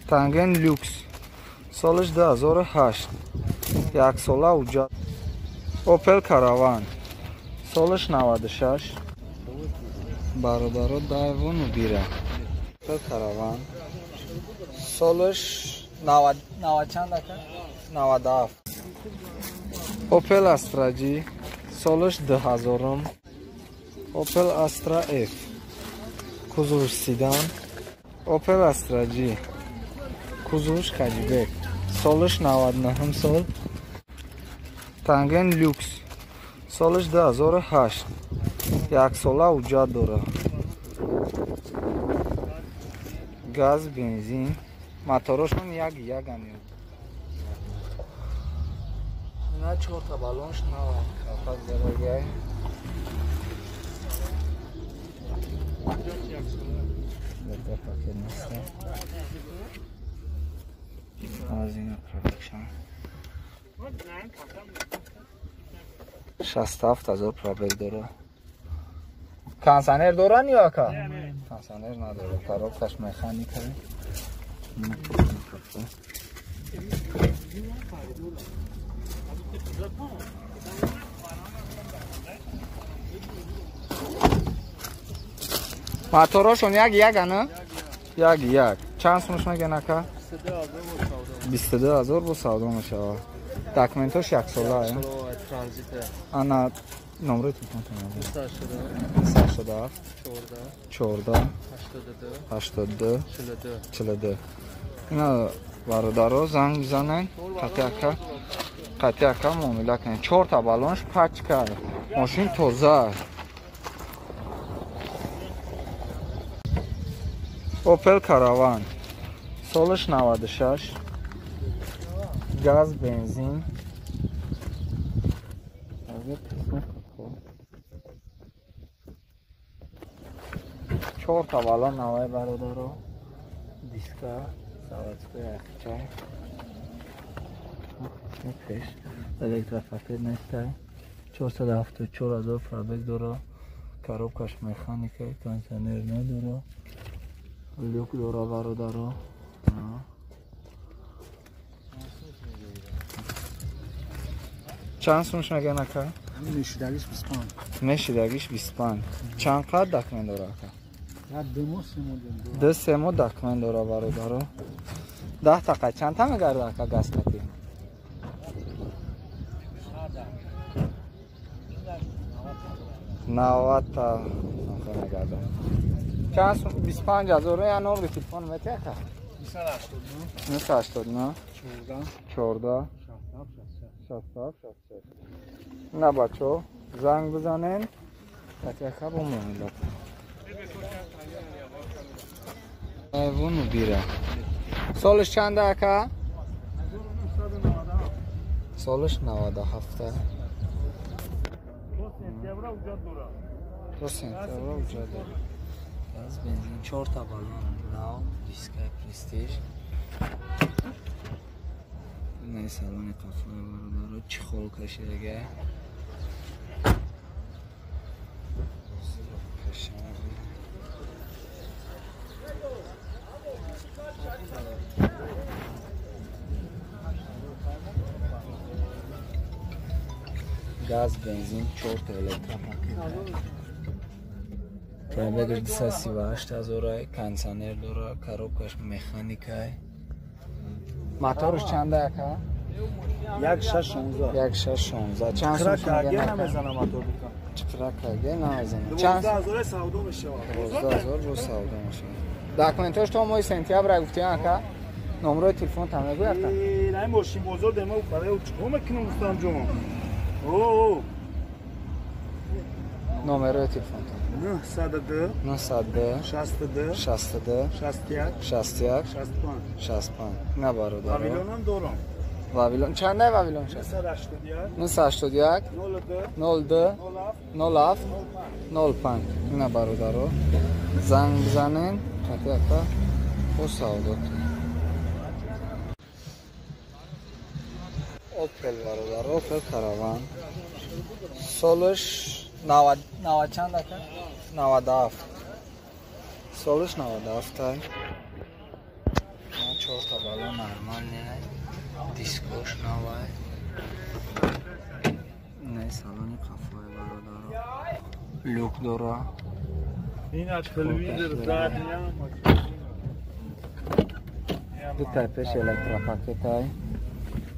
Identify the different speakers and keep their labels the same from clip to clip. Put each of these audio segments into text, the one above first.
Speaker 1: تنگن لوکس سالش 2008 یک ساله اوجا. اوپل کاراوان سالش 96 برادرها دایوان و بیره. اوپل کاراوان سالش 90 چند دکه؟ 97. اوپل استرا سالش 2000. اوپل استرا اف کوزوش سیدان. اوپل استرا کوزوش خجیبک سالش 99 سال. تنگن لوکس سالش 2008 یک ساله اوجا داره. گاز بنزین موتورشون یک همیون. اینا 4 تا بالونش نو کافت زرگه. بده پاکت نیسته از این پرودکشن 67,000 پرابل داره. کانسانر دارن یا که؟ کانسانر نداره. تراکش مکانیکه. موتورشون یک نه؟ یک. چند سونش میگه نکه؟ 22,000 با سودا میشه. داکومنتش یک ساله. آنا نمره تلفن تمام. 287 14 82 42. اینا برادرها زنگ میزنن قطعه معامله کنن. 4 تا بالونش پچ کرد. ماشین تازه. اوپل کاراوان سالش 96 گاز بنزین 4 تا بالون نوای برادرها. دیسکا سواتسکوی اخچای پیش الکترافاکت نیسته. 474,000 پرابل داره. کاروبکش مکانیکه. کانسانر نداره. لوک داره برادرها. چند سونش میگه نکه؟
Speaker 2: میشیدگیش 25.
Speaker 1: میشیدگیش 25. چند قد داکمنت داره که؟
Speaker 2: دو
Speaker 1: سه ماه داکمنت داره برادرها. 10 تا چند تا میگرده که گاز کتی؟ 90 تا میگرده. چند سون 25,000 یا نمره تلفن میته که؟ 289 14 67 نه بچه زنگ بزنین قطعه خواب معاملات ایوون و بیره. سالش چنده که؟ سالش 97. 2 سنتیابر اوجا داره. گاز بنزین 4 تا بالون نو دیسکای پرستیژ. نه سالن کافه برادرها چی خول کشیده. گاز بنزین 4 تا الکترافاکت. پرابل 238,000. کانسانر داره. کاروبکش مکانیکه. موتورش چنده که؟ 16. چند سونش میگه
Speaker 2: نمیزنم موتور بکن.
Speaker 1: چقدر کاگه نمیزنم.
Speaker 2: 12,000 سودا میشه.
Speaker 1: 12,000 رو سودا میشه. داکومنتاش تو مای سنتیابر گفتی که نمره تلفن تام بگو اتا.
Speaker 2: نه ماشین بزرگ دمو کاره چیکار میکنم دوستان جون. اوه
Speaker 1: نمره تلفن
Speaker 2: 902
Speaker 1: 62
Speaker 2: 62 61 65.
Speaker 1: نه برادر.
Speaker 2: واویلون هم دارم.
Speaker 1: واویلون چنده واویلون شد؟ 981 02 07 05. نه برادر زنگ بزنین قطعه و سودا. اوپل برادر اوپل کاراوان سالش 90 چند دکه؟ 97. سالش 97 4 بالون نرمالیه دیسکوش نوای نه سالونی قفای برادارا لوک دورا
Speaker 2: این از تلویزیون زد
Speaker 1: دو تایپش الکترا پاکت های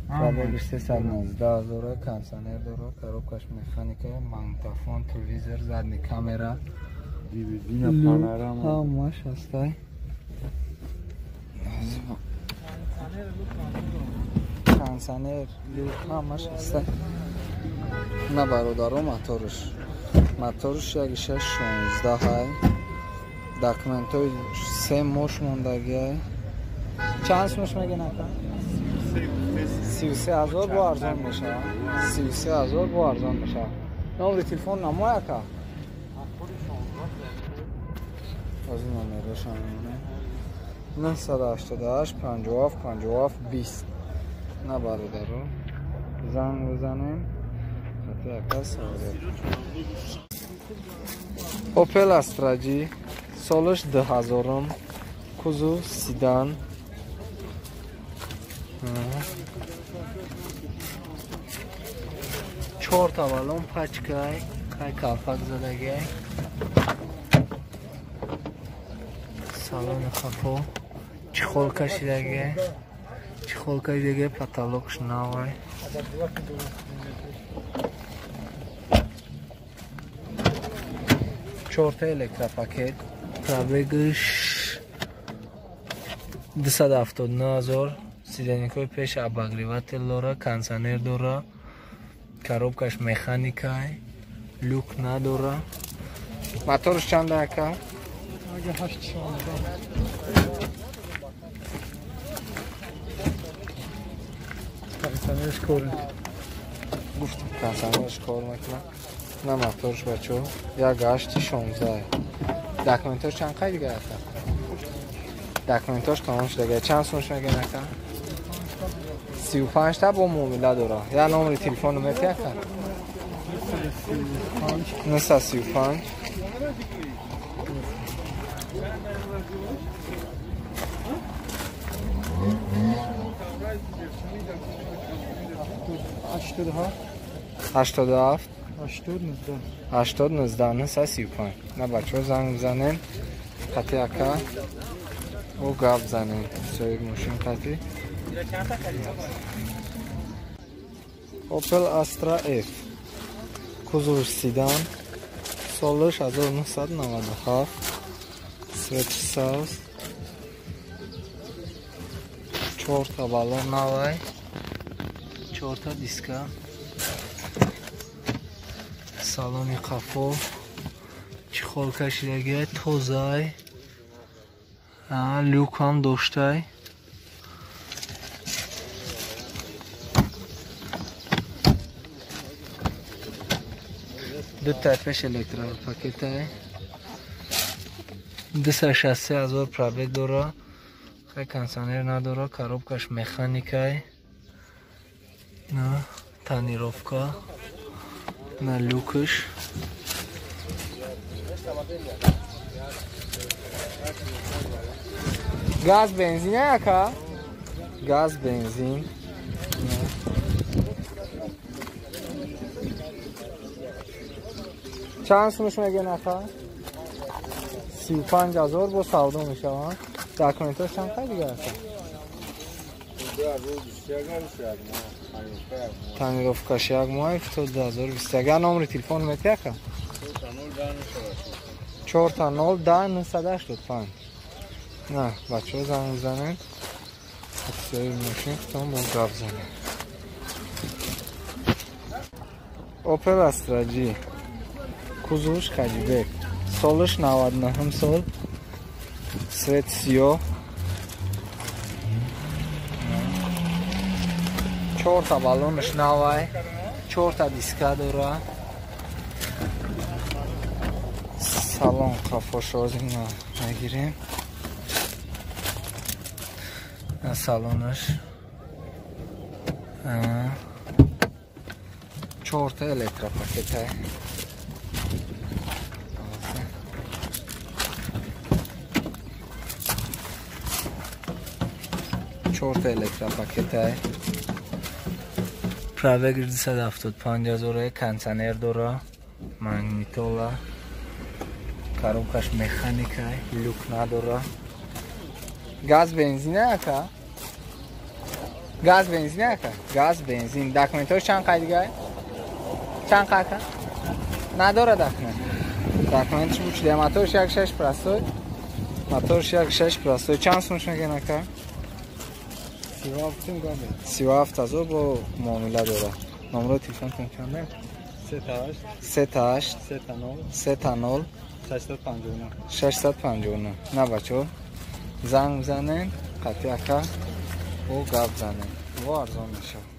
Speaker 1: رابطه 319,000 کانسانر دورا کاروبکاش مکانیکه مانتافون تلویزر زدنی کامرا
Speaker 2: دیویزین پانوراما
Speaker 1: همش هستای کانسانر لوک همش هستای نه برادارو موتورش یک 616 های داکمنتوی 3 مش موندگی های چند مش میگه نکن 33,000 با ارزان میشه 33,000 با ارزان میشه نمره تلفن نمو یکا از این نمرش همونه 988 57 57 20 نه برادرو زنگ بزنیم خطی یکا سالیت اوپل استراجی سالش 10,000 کوزو سیدان چهار تا بالون پچکای کای کافک زدگی سالون خفو چخول کشیدگی چخول کشیدگی پتالوکش نوای چهار تا الکترا پاکت پرابگش 279,000 سیدنیکوی پیش اباگریوات لورا کانسانر دورا کاروبکاش مکانیکای لوک نداره موتورش چند دکه؟
Speaker 2: اگه 8 شانزده کانسانرش کار
Speaker 1: گفتم کانسانرش کار میکنه نه موتورش بچه یک 8 16 داکمنتاش چند قای دیگه هست؟ داکمنتاش تمامش دیگه چند سونش میگه نکن؟ 35 تا با مومیله داره یا نمره تلفن رو میتیه کن؟ 935 87 80 19 935 نه بچه ها زنگ بزنین قطعی اکا او گاب زنین سوی ماشین قطعی اوپل استرا اف کوزور سیدان سالش 1997 سویت ساز 4 تا بالون نوای 4 تا دیسکا سالونی قفو چخول کشیدگی توزای لوک هم داشتای دو تایپش الکترا پاکت های 263,000 پرابگ داره خیلی کانسانر نداره کاروبکاش مکانیکای نه تانیروفکا نه لوکش گاز بنزین یکا گاز بنزین چند سونش میگه نفر 35,000 با سودا میشه داکمنتاش چند تا دیگه هست تانیروفکاش یک ماه 22,020 اگر نمره تلفن میتیه که 4 تا 0 10 985 نه بچه ها زنگ بزنین اکسیای ماشین کتان با گاب زنین اوپل استراجی کوزوش کجیبک سالش 99 سال سویت سیاه 4 تا بالونش نوای 4 تا دیسکا داره سالون قفاش از این نگیریم سالونش 4 تا الکترا پاکت های 4 4 تا الکتروپاکت پراوگر 275,000 کنسنر داره مگنیتولا коробкаш механика люк نداره گاز بنزین اکا گاز بنزین اکا گاز بنزین داکومنتش چند قید دیگه چند قید نداره داکومنتش بوده موتورش 1.6 پلاستوی موتورش 1.6 پلاستوی چند سومش میگه نکا 37,000 با معامله داره نمره تلفنتون چنده 38 30 659 نه بچه زنگ بزنین قطعی اکا و گاب بزنین و ارزان میشه